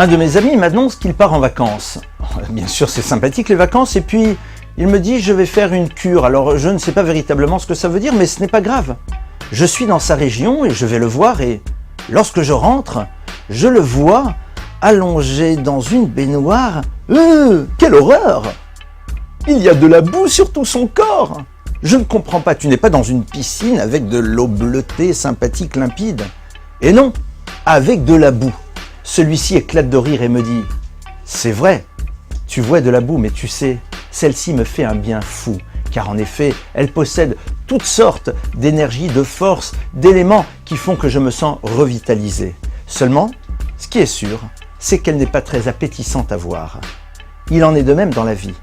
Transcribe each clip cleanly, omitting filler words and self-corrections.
Un de mes amis m'annonce qu'il part en vacances. Bien sûr, c'est sympathique les vacances, et puis il me dit « je vais faire une cure ». Alors je ne sais pas véritablement ce que ça veut dire, mais ce n'est pas grave. Je suis dans sa région et je vais le voir, et lorsque je rentre, je le vois allongé dans une baignoire. Quelle horreur! Il y a de la boue sur tout son corps. Je ne comprends pas, tu n'es pas dans une piscine avec de l'eau bleutée, sympathique, limpide. Et non, avec de la boue. Celui-ci éclate de rire et me dit « C'est vrai, tu vois de la boue, mais tu sais, celle-ci me fait un bien fou, car en effet, elle possède toutes sortes d'énergie, de force, d'éléments qui font que je me sens revitalisé. Seulement, ce qui est sûr, c'est qu'elle n'est pas très appétissante à voir. Il en est de même dans la vie.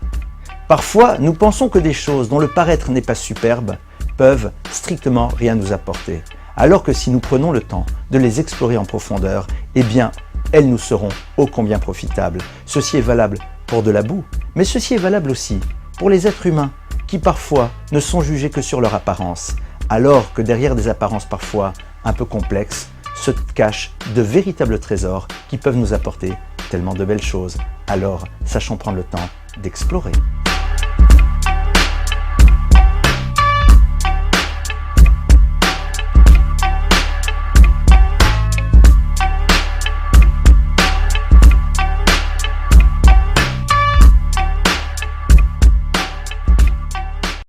Parfois, nous pensons que des choses dont le paraître n'est pas superbe peuvent strictement rien nous apporter, alors que si nous prenons le temps de les explorer en profondeur, eh bien, elles nous seront ô combien profitables. Ceci est valable pour de la boue, mais ceci est valable aussi pour les êtres humains qui parfois ne sont jugés que sur leur apparence, alors que derrière des apparences parfois un peu complexes se cachent de véritables trésors qui peuvent nous apporter tellement de belles choses. Alors, sachons prendre le temps d'explorer.